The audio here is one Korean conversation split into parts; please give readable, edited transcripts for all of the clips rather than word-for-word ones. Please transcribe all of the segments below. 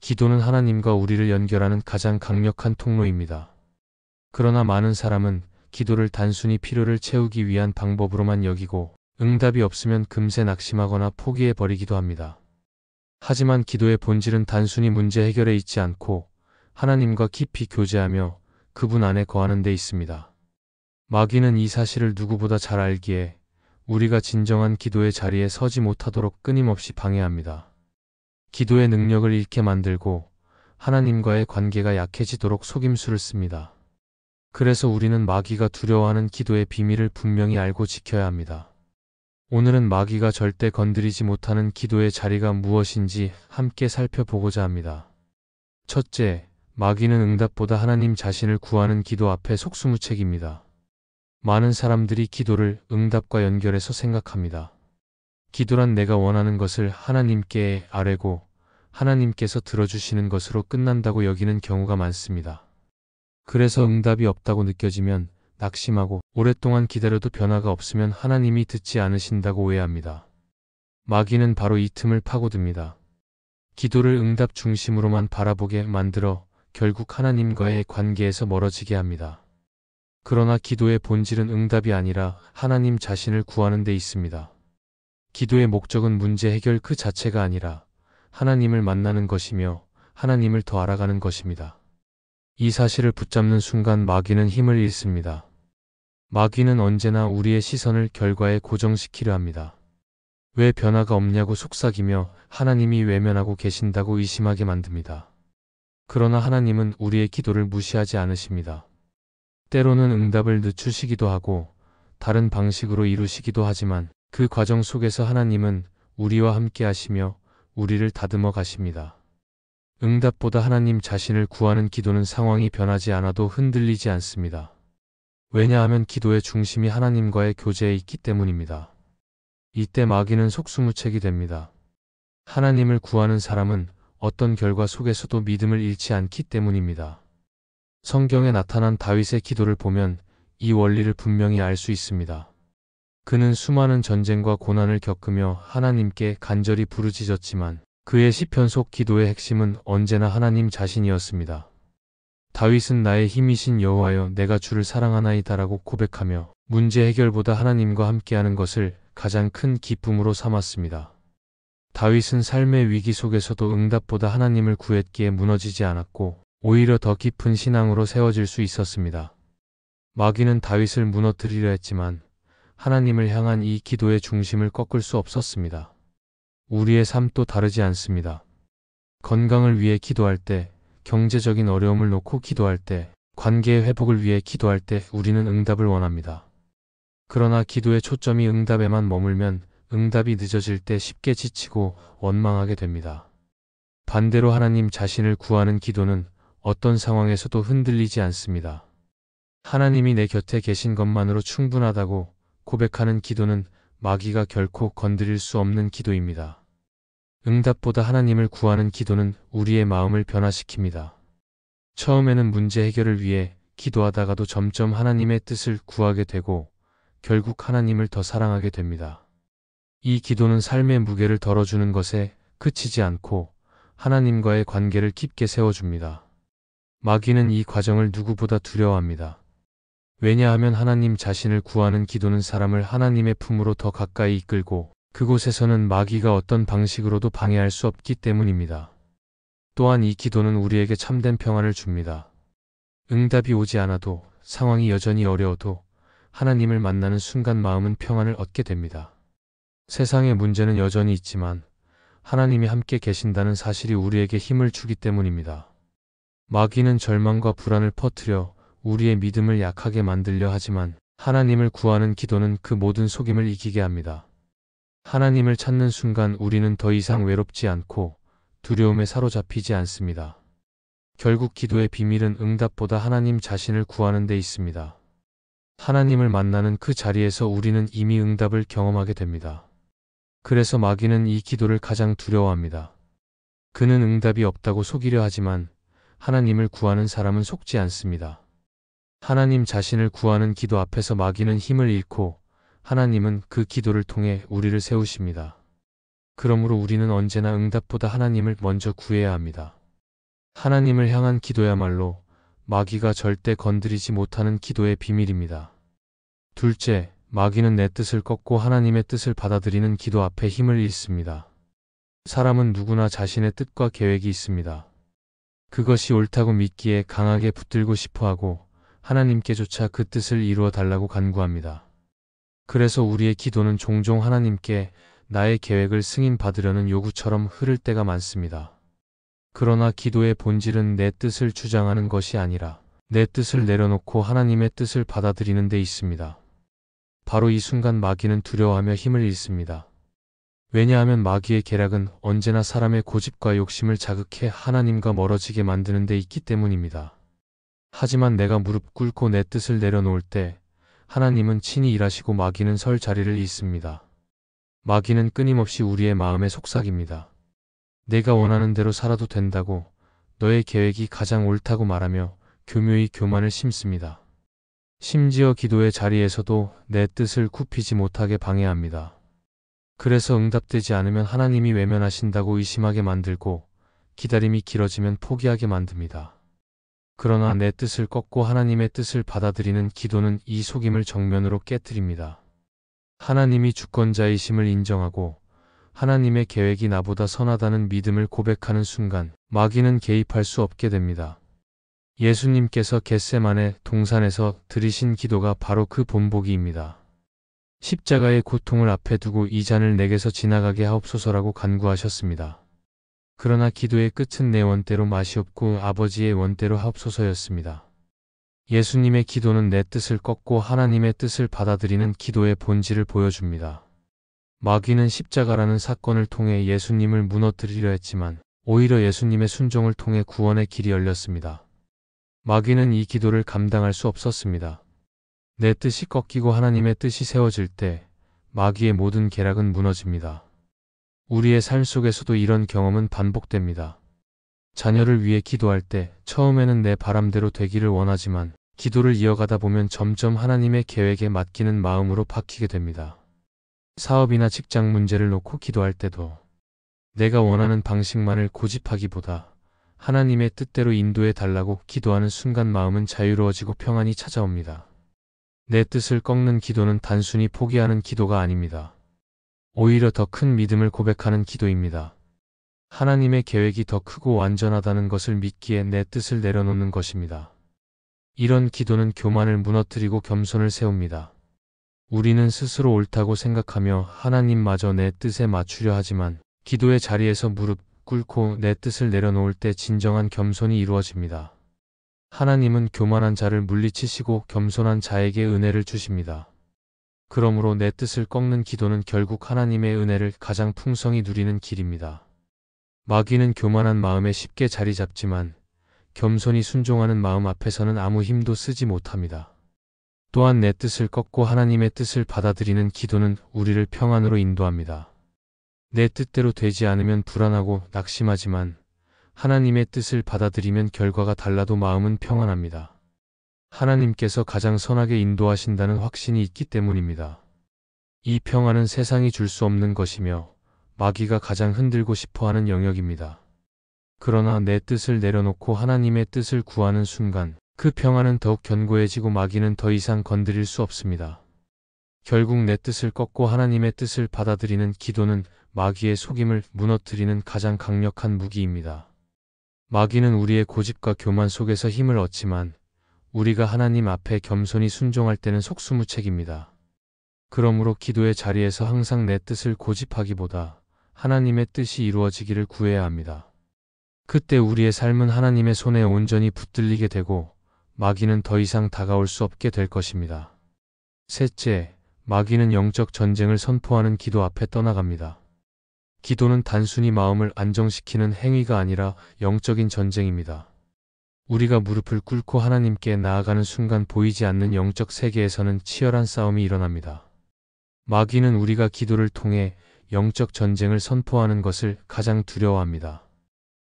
기도는 하나님과 우리를 연결하는 가장 강력한 통로입니다. 그러나 많은 사람은 기도를 단순히 필요를 채우기 위한 방법으로만 여기고 응답이 없으면 금세 낙심하거나 포기해버리기도 합니다. 하지만 기도의 본질은 단순히 문제 해결에 있지 않고 하나님과 깊이 교제하며 그분 안에 거하는 데 있습니다. 마귀는 이 사실을 누구보다 잘 알기에 우리가 진정한 기도의 자리에 서지 못하도록 끊임없이 방해합니다. 기도의 능력을 잃게 만들고 하나님과의 관계가 약해지도록 속임수를 씁니다. 그래서 우리는 마귀가 두려워하는 기도의 비밀을 분명히 알고 지켜야 합니다. 오늘은 마귀가 절대 건드리지 못하는 기도의 자리가 무엇인지 함께 살펴보고자 합니다. 첫째, 마귀는 응답보다 하나님 자신을 구하는 기도 앞에 속수무책입니다. 많은 사람들이 기도를 응답과 연결해서 생각합니다. 기도란 내가 원하는 것을 하나님께 아뢰고 하나님께서 들어주시는 것으로 끝난다고 여기는 경우가 많습니다. 그래서 응답이 없다고 느껴지면 낙심하고 오랫동안 기다려도 변화가 없으면 하나님이 듣지 않으신다고 오해합니다. 마귀는 바로 이 틈을 파고듭니다. 기도를 응답 중심으로만 바라보게 만들어 결국 하나님과의 관계에서 멀어지게 합니다. 그러나 기도의 본질은 응답이 아니라 하나님 자신을 구하는 데 있습니다. 기도의 목적은 문제 해결 그 자체가 아니라 하나님을 만나는 것이며 하나님을 더 알아가는 것입니다. 이 사실을 붙잡는 순간 마귀는 힘을 잃습니다. 마귀는 언제나 우리의 시선을 결과에 고정시키려 합니다. 왜 변화가 없냐고 속삭이며 하나님이 외면하고 계신다고 의심하게 만듭니다. 그러나 하나님은 우리의 기도를 무시하지 않으십니다. 때로는 응답을 늦추시기도 하고 다른 방식으로 이루시기도 하지만 그 과정 속에서 하나님은 우리와 함께 하시며 우리를 다듬어 가십니다. 응답보다 하나님 자신을 구하는 기도는 상황이 변하지 않아도 흔들리지 않습니다. 왜냐하면 기도의 중심이 하나님과의 교제에 있기 때문입니다. 이때 마귀는 속수무책이 됩니다. 하나님을 구하는 사람은 어떤 결과 속에서도 믿음을 잃지 않기 때문입니다. 성경에 나타난 다윗의 기도를 보면 이 원리를 분명히 알 수 있습니다. 그는 수많은 전쟁과 고난을 겪으며 하나님께 간절히 부르짖었지만 그의 시편 속 기도의 핵심은 언제나 하나님 자신이었습니다. 다윗은 나의 힘이신 여호와여 내가 주를 사랑하나이다라고 고백하며 문제 해결보다 하나님과 함께하는 것을 가장 큰 기쁨으로 삼았습니다. 다윗은 삶의 위기 속에서도 응답보다 하나님을 구했기에 무너지지 않았고 오히려 더 깊은 신앙으로 세워질 수 있었습니다. 마귀는 다윗을 무너뜨리려 했지만 하나님을 향한 이 기도의 중심을 꺾을 수 없었습니다. 우리의 삶도 다르지 않습니다. 건강을 위해 기도할 때, 경제적인 어려움을 놓고 기도할 때, 관계의 회복을 위해 기도할 때 우리는 응답을 원합니다. 그러나 기도의 초점이 응답에만 머물면 응답이 늦어질 때 쉽게 지치고 원망하게 됩니다. 반대로 하나님 자신을 구하는 기도는 어떤 상황에서도 흔들리지 않습니다. 하나님이 내 곁에 계신 것만으로 충분하다고 고백하는 기도는 마귀가 결코 건드릴 수 없는 기도입니다. 응답보다 하나님을 구하는 기도는 우리의 마음을 변화시킵니다. 처음에는 문제 해결을 위해 기도하다가도 점점 하나님의 뜻을 구하게 되고 결국 하나님을 더 사랑하게 됩니다. 이 기도는 삶의 무게를 덜어주는 것에 그치지 않고 하나님과의 관계를 깊게 세워줍니다. 마귀는 이 과정을 누구보다 두려워합니다. 왜냐하면 하나님 자신을 구하는 기도는 사람을 하나님의 품으로 더 가까이 이끌고 그곳에서는 마귀가 어떤 방식으로도 방해할 수 없기 때문입니다. 또한 이 기도는 우리에게 참된 평안을 줍니다. 응답이 오지 않아도 상황이 여전히 어려워도 하나님을 만나는 순간 마음은 평안을 얻게 됩니다. 세상의 문제는 여전히 있지만 하나님이 함께 계신다는 사실이 우리에게 힘을 주기 때문입니다. 마귀는 절망과 불안을 퍼뜨려 우리의 믿음을 약하게 만들려 하지만 하나님을 구하는 기도는 그 모든 속임을 이기게 합니다. 하나님을 찾는 순간 우리는 더 이상 외롭지 않고 두려움에 사로잡히지 않습니다. 결국 기도의 비밀은 응답보다 하나님 자신을 구하는 데 있습니다. 하나님을 만나는 그 자리에서 우리는 이미 응답을 경험하게 됩니다. 그래서 마귀는 이 기도를 가장 두려워합니다. 그는 응답이 없다고 속이려 하지만 하나님을 구하는 사람은 속지 않습니다. 하나님 자신을 구하는 기도 앞에서 마귀는 힘을 잃고 하나님은 그 기도를 통해 우리를 세우십니다. 그러므로 우리는 언제나 응답보다 하나님을 먼저 구해야 합니다. 하나님을 향한 기도야말로 마귀가 절대 건드리지 못하는 기도의 비밀입니다. 둘째, 마귀는 내 뜻을 꺾고 하나님의 뜻을 받아들이는 기도 앞에 힘을 잃습니다. 사람은 누구나 자신의 뜻과 계획이 있습니다. 그것이 옳다고 믿기에 강하게 붙들고 싶어하고 하나님께조차 그 뜻을 이루어 달라고 간구합니다. 그래서 우리의 기도는 종종 하나님께 나의 계획을 승인받으려는 요구처럼 흐를 때가 많습니다. 그러나 기도의 본질은 내 뜻을 주장하는 것이 아니라 내 뜻을 내려놓고 하나님의 뜻을 받아들이는 데 있습니다. 바로 이 순간 마귀는 두려워하며 힘을 잃습니다. 왜냐하면 마귀의 계략은 언제나 사람의 고집과 욕심을 자극해 하나님과 멀어지게 만드는 데 있기 때문입니다. 하지만 내가 무릎 꿇고 내 뜻을 내려놓을 때 하나님은 친히 일하시고 마귀는 설 자리를 잇습니다. 마귀는 끊임없이 우리의 마음에 속삭입니다. 내가 원하는 대로 살아도 된다고, 너의 계획이 가장 옳다고 말하며 교묘히 교만을 심습니다. 심지어 기도의 자리에서도 내 뜻을 굽히지 못하게 방해합니다. 그래서 응답되지 않으면 하나님이 외면하신다고 의심하게 만들고 기다림이 길어지면 포기하게 만듭니다. 그러나 내 뜻을 꺾고 하나님의 뜻을 받아들이는 기도는 이 속임을 정면으로 깨뜨립니다. 하나님이 주권자이심을 인정하고 하나님의 계획이 나보다 선하다는 믿음을 고백하는 순간 마귀는 개입할 수 없게 됩니다. 예수님께서 겟세마네 동산에서 드리신 기도가 바로 그 본보기입니다. 십자가의 고통을 앞에 두고 이 잔을 내게서 지나가게 하옵소서라고 간구하셨습니다. 그러나 기도의 끝은 내 원대로 마시옵고 아버지의 원대로 하옵소서였습니다. 예수님의 기도는 내 뜻을 꺾고 하나님의 뜻을 받아들이는 기도의 본질을 보여줍니다. 마귀는 십자가라는 사건을 통해 예수님을 무너뜨리려 했지만 오히려 예수님의 순종을 통해 구원의 길이 열렸습니다. 마귀는 이 기도를 감당할 수 없었습니다. 내 뜻이 꺾이고 하나님의 뜻이 세워질 때 마귀의 모든 계략은 무너집니다. 우리의 삶 속에서도 이런 경험은 반복됩니다. 자녀를 위해 기도할 때 처음에는 내 바람대로 되기를 원하지만 기도를 이어가다 보면 점점 하나님의 계획에 맡기는 마음으로 바뀌게 됩니다. 사업이나 직장 문제를 놓고 기도할 때도 내가 원하는 방식만을 고집하기보다 하나님의 뜻대로 인도해 달라고 기도하는 순간 마음은 자유로워지고 평안이 찾아옵니다. 내 뜻을 꺾는 기도는 단순히 포기하는 기도가 아닙니다. 오히려 더 큰 믿음을 고백하는 기도입니다. 하나님의 계획이 더 크고 완전하다는 것을 믿기에 내 뜻을 내려놓는 것입니다. 이런 기도는 교만을 무너뜨리고 겸손을 세웁니다. 우리는 스스로 옳다고 생각하며 하나님마저 내 뜻에 맞추려 하지만 기도의 자리에서 무릎 꿇고 내 뜻을 내려놓을 때 진정한 겸손이 이루어집니다. 하나님은 교만한 자를 물리치시고 겸손한 자에게 은혜를 주십니다. 그러므로 내 뜻을 꺾는 기도는 결국 하나님의 은혜를 가장 풍성히 누리는 길입니다. 마귀는 교만한 마음에 쉽게 자리 잡지만 겸손히 순종하는 마음 앞에서는 아무 힘도 쓰지 못합니다. 또한 내 뜻을 꺾고 하나님의 뜻을 받아들이는 기도는 우리를 평안으로 인도합니다. 내 뜻대로 되지 않으면 불안하고 낙심하지만 하나님의 뜻을 받아들이면 결과가 달라도 마음은 평안합니다. 하나님께서 가장 선하게 인도하신다는 확신이 있기 때문입니다. 이 평안은 세상이 줄 수 없는 것이며 마귀가 가장 흔들고 싶어하는 영역입니다. 그러나 내 뜻을 내려놓고 하나님의 뜻을 구하는 순간 그 평안은 더욱 견고해지고 마귀는 더 이상 건드릴 수 없습니다. 결국 내 뜻을 꺾고 하나님의 뜻을 받아들이는 기도는 마귀의 속임을 무너뜨리는 가장 강력한 무기입니다. 마귀는 우리의 고집과 교만 속에서 힘을 얻지만 우리가 하나님 앞에 겸손히 순종할 때는 속수무책입니다. 그러므로 기도의 자리에서 항상 내 뜻을 고집하기보다 하나님의 뜻이 이루어지기를 구해야 합니다. 그때 우리의 삶은 하나님의 손에 온전히 붙들리게 되고 마귀는 더 이상 다가올 수 없게 될 것입니다. 셋째, 마귀는 영적 전쟁을 선포하는 기도 앞에 떠나갑니다. 기도는 단순히 마음을 안정시키는 행위가 아니라 영적인 전쟁입니다. 우리가 무릎을 꿇고 하나님께 나아가는 순간 보이지 않는 영적 세계에서는 치열한 싸움이 일어납니다. 마귀는 우리가 기도를 통해 영적 전쟁을 선포하는 것을 가장 두려워합니다.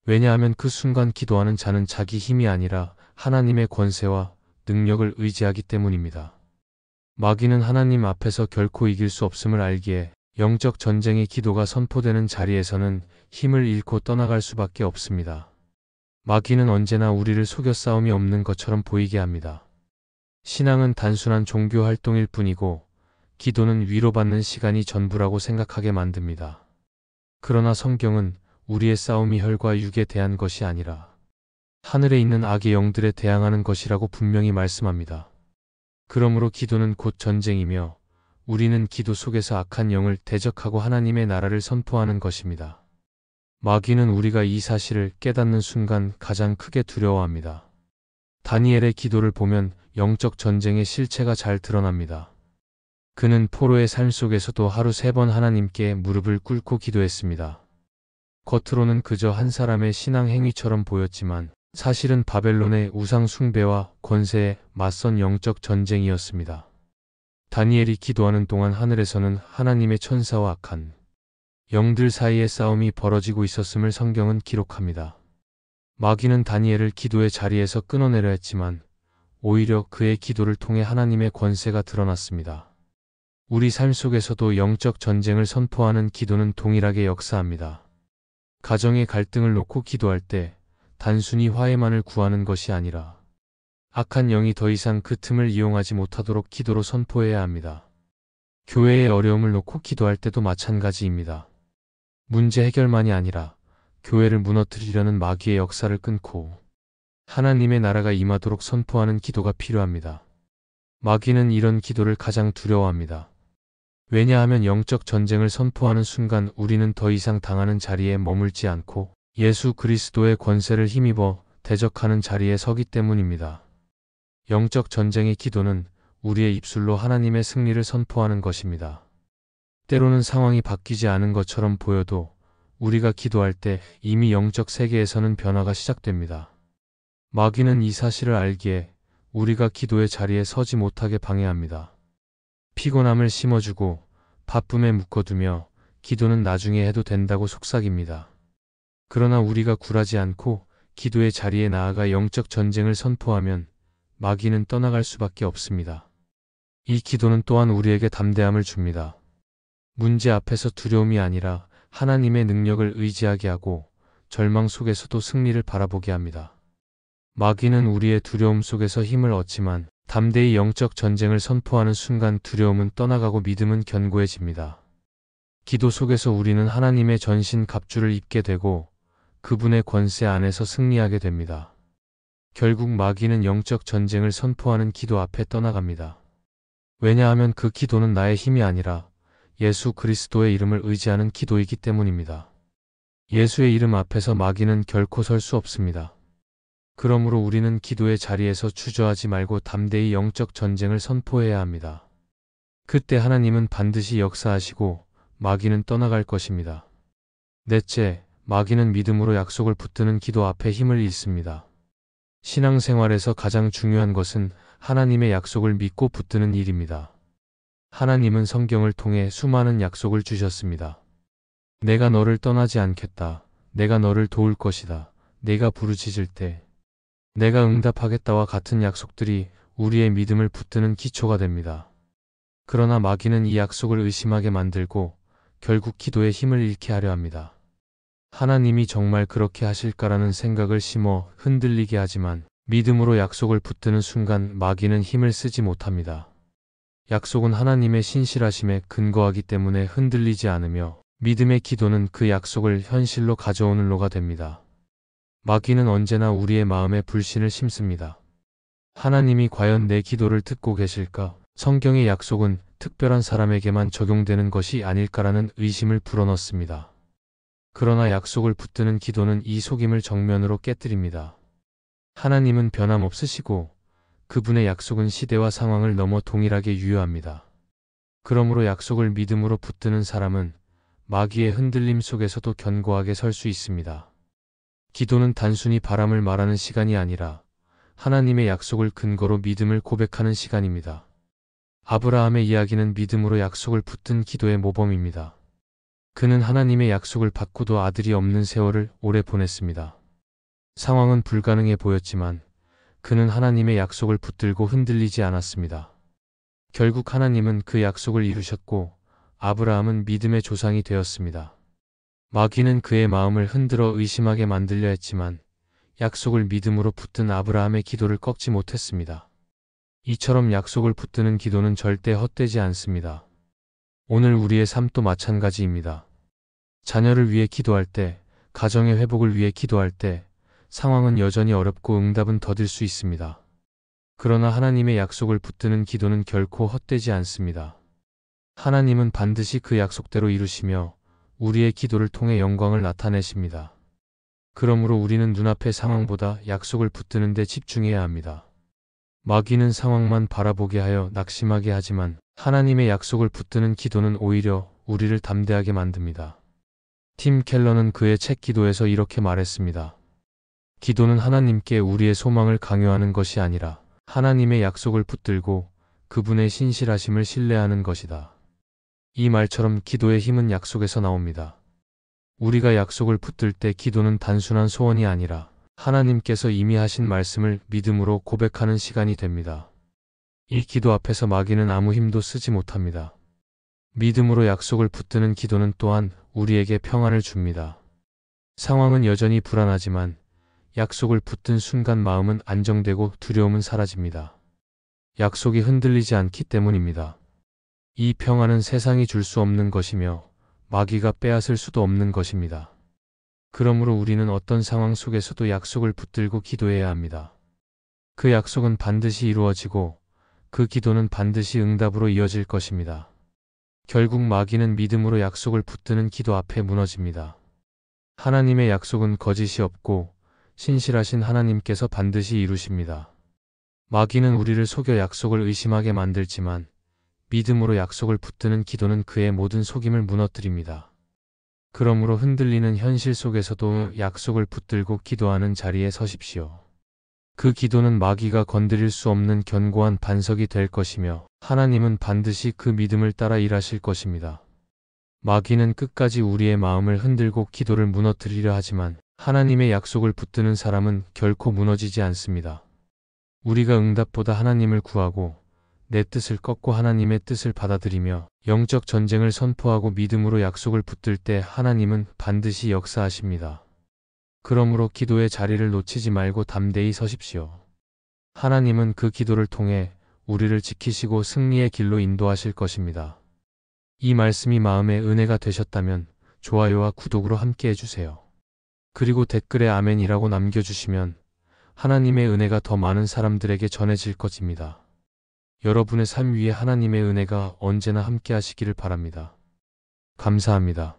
왜냐하면 그 순간 기도하는 자는 자기 힘이 아니라 하나님의 권세와 능력을 의지하기 때문입니다. 마귀는 하나님 앞에서 결코 이길 수 없음을 알기에 영적 전쟁의 기도가 선포되는 자리에서는 힘을 잃고 떠나갈 수밖에 없습니다. 마귀는 언제나 우리를 속여 싸움이 없는 것처럼 보이게 합니다. 신앙은 단순한 종교 활동일 뿐이고 기도는 위로받는 시간이 전부라고 생각하게 만듭니다. 그러나 성경은 우리의 싸움이 혈과 육에 대한 것이 아니라 하늘에 있는 악의 영들에 대항하는 것이라고 분명히 말씀합니다. 그러므로 기도는 곧 전쟁이며 우리는 기도 속에서 악한 영을 대적하고 하나님의 나라를 선포하는 것입니다. 마귀는 우리가 이 사실을 깨닫는 순간 가장 크게 두려워합니다. 다니엘의 기도를 보면 영적 전쟁의 실체가 잘 드러납니다. 그는 포로의 삶 속에서도 하루 3번 하나님께 무릎을 꿇고 기도했습니다. 겉으로는 그저 한 사람의 신앙 행위처럼 보였지만 사실은 바벨론의 우상 숭배와 권세에 맞선 영적 전쟁이었습니다. 다니엘이 기도하는 동안 하늘에서는 하나님의 천사와 악한 영들 사이의 싸움이 벌어지고 있었음을 성경은 기록합니다. 마귀는 다니엘을 기도의 자리에서 끊어내려 했지만 오히려 그의 기도를 통해 하나님의 권세가 드러났습니다. 우리 삶 속에서도 영적 전쟁을 선포하는 기도는 동일하게 역사합니다. 가정의 갈등을 놓고 기도할 때 단순히 화해만을 구하는 것이 아니라 악한 영이 더 이상 그 틈을 이용하지 못하도록 기도로 선포해야 합니다. 교회의 어려움을 놓고 기도할 때도 마찬가지입니다. 문제 해결만이 아니라 교회를 무너뜨리려는 마귀의 역사를 끊고 하나님의 나라가 임하도록 선포하는 기도가 필요합니다. 마귀는 이런 기도를 가장 두려워합니다. 왜냐하면 영적 전쟁을 선포하는 순간 우리는 더 이상 당하는 자리에 머물지 않고 예수 그리스도의 권세를 힘입어 대적하는 자리에 서기 때문입니다. 영적 전쟁의 기도는 우리의 입술로 하나님의 승리를 선포하는 것입니다. 때로는 상황이 바뀌지 않은 것처럼 보여도 우리가 기도할 때 이미 영적 세계에서는 변화가 시작됩니다. 마귀는 이 사실을 알기에 우리가 기도의 자리에 서지 못하게 방해합니다. 피곤함을 심어주고 바쁨에 묶어두며 기도는 나중에 해도 된다고 속삭입니다. 그러나 우리가 굴하지 않고 기도의 자리에 나아가 영적 전쟁을 선포하면 마귀는 떠나갈 수밖에 없습니다. 이 기도는 또한 우리에게 담대함을 줍니다. 문제 앞에서 두려움이 아니라 하나님의 능력을 의지하게 하고 절망 속에서도 승리를 바라보게 합니다. 마귀는 우리의 두려움 속에서 힘을 얻지만 담대히 영적 전쟁을 선포하는 순간 두려움은 떠나가고 믿음은 견고해집니다. 기도 속에서 우리는 하나님의 전신 갑주를 입게 되고 그분의 권세 안에서 승리하게 됩니다. 결국 마귀는 영적 전쟁을 선포하는 기도 앞에 떠나갑니다. 왜냐하면 그 기도는 나의 힘이 아니라 예수 그리스도의 이름을 의지하는 기도이기 때문입니다. 예수의 이름 앞에서 마귀는 결코 설 수 없습니다. 그러므로 우리는 기도의 자리에서 주저하지 말고 담대히 영적 전쟁을 선포해야 합니다. 그때 하나님은 반드시 역사하시고 마귀는 떠나갈 것입니다. 넷째, 마귀는 믿음으로 약속을 붙드는 기도 앞에 힘을 잃습니다. 신앙생활에서 가장 중요한 것은 하나님의 약속을 믿고 붙드는 일입니다. 하나님은 성경을 통해 수많은 약속을 주셨습니다. 내가 너를 떠나지 않겠다. 내가 너를 도울 것이다. 내가 부르짖을 때 내가 응답하겠다와 같은 약속들이 우리의 믿음을 붙드는 기초가 됩니다. 그러나 마귀는 이 약속을 의심하게 만들고 결국 기도에 힘을 잃게 하려 합니다. 하나님이 정말 그렇게 하실까라는 생각을 심어 흔들리게 하지만 믿음으로 약속을 붙드는 순간 마귀는 힘을 쓰지 못합니다. 약속은 하나님의 신실하심에 근거하기 때문에 흔들리지 않으며 믿음의 기도는 그 약속을 현실로 가져오는 로가 됩니다. 마귀는 언제나 우리의 마음에 불신을 심습니다. 하나님이 과연 내 기도를 듣고 계실까? 성경의 약속은 특별한 사람에게만 적용되는 것이 아닐까라는 의심을 불어넣습니다. 그러나 약속을 붙드는 기도는 이 속임을 정면으로 깨뜨립니다. 하나님은 변함없으시고 그분의 약속은 시대와 상황을 넘어 동일하게 유효합니다. 그러므로 약속을 믿음으로 붙드는 사람은 마귀의 흔들림 속에서도 견고하게 설 수 있습니다. 기도는 단순히 바람을 말하는 시간이 아니라 하나님의 약속을 근거로 믿음을 고백하는 시간입니다. 아브라함의 이야기는 믿음으로 약속을 붙든 기도의 모범입니다. 그는 하나님의 약속을 받고도 아들이 없는 세월을 오래 보냈습니다. 상황은 불가능해 보였지만 그는 하나님의 약속을 붙들고 흔들리지 않았습니다. 결국 하나님은 그 약속을 이루셨고 아브라함은 믿음의 조상이 되었습니다. 마귀는 그의 마음을 흔들어 의심하게 만들려 했지만 약속을 믿음으로 붙든 아브라함의 기도를 꺾지 못했습니다. 이처럼 약속을 붙드는 기도는 절대 헛되지 않습니다. 오늘 우리의 삶도 마찬가지입니다. 자녀를 위해 기도할 때, 가정의 회복을 위해 기도할 때, 상황은 여전히 어렵고 응답은 더딜 수 있습니다. 그러나 하나님의 약속을 붙드는 기도는 결코 헛되지 않습니다. 하나님은 반드시 그 약속대로 이루시며 우리의 기도를 통해 영광을 나타내십니다. 그러므로 우리는 눈앞의 상황보다 약속을 붙드는 데 집중해야 합니다. 마귀는 상황만 바라보게 하여 낙심하게 하지만 하나님의 약속을 붙드는 기도는 오히려 우리를 담대하게 만듭니다. 팀 켈러는 그의 책 기도에서 이렇게 말했습니다. 기도는 하나님께 우리의 소망을 강요하는 것이 아니라 하나님의 약속을 붙들고 그분의 신실하심을 신뢰하는 것이다. 이 말처럼 기도의 힘은 약속에서 나옵니다. 우리가 약속을 붙들 때 기도는 단순한 소원이 아니라 하나님께서 이미 하신 말씀을 믿음으로 고백하는 시간이 됩니다. 이 기도 앞에서 마귀는 아무 힘도 쓰지 못합니다. 믿음으로 약속을 붙드는 기도는 또한 우리에게 평안을 줍니다. 상황은 여전히 불안하지만 약속을 붙든 순간 마음은 안정되고 두려움은 사라집니다. 약속이 흔들리지 않기 때문입니다. 이 평안은 세상이 줄 수 없는 것이며 마귀가 빼앗을 수도 없는 것입니다. 그러므로 우리는 어떤 상황 속에서도 약속을 붙들고 기도해야 합니다. 그 약속은 반드시 이루어지고 그 기도는 반드시 응답으로 이어질 것입니다. 결국 마귀는 믿음으로 약속을 붙드는 기도 앞에 무너집니다. 하나님의 약속은 거짓이 없고 신실하신 하나님께서 반드시 이루십니다. 마귀는 우리를 속여 약속을 의심하게 만들지만 믿음으로 약속을 붙드는 기도는 그의 모든 속임을 무너뜨립니다. 그러므로 흔들리는 현실 속에서도 약속을 붙들고 기도하는 자리에 서십시오. 그 기도는 마귀가 건드릴 수 없는 견고한 반석이 될 것이며 하나님은 반드시 그 믿음을 따라 일하실 것입니다. 마귀는 끝까지 우리의 마음을 흔들고 기도를 무너뜨리려 하지만 하나님의 약속을 붙드는 사람은 결코 무너지지 않습니다. 우리가 응답보다 하나님을 구하고 내 뜻을 꺾고 하나님의 뜻을 받아들이며 영적 전쟁을 선포하고 믿음으로 약속을 붙들 때 하나님은 반드시 역사하십니다. 그러므로 기도의 자리를 놓치지 말고 담대히 서십시오. 하나님은 그 기도를 통해 우리를 지키시고 승리의 길로 인도하실 것입니다. 이 말씀이 마음의 은혜가 되셨다면 좋아요와 구독으로 함께 해주세요. 그리고 댓글에 아멘이라고 남겨주시면 하나님의 은혜가 더 많은 사람들에게 전해질 것입니다. 여러분의 삶 위에 하나님의 은혜가 언제나 함께 하시기를 바랍니다. 감사합니다.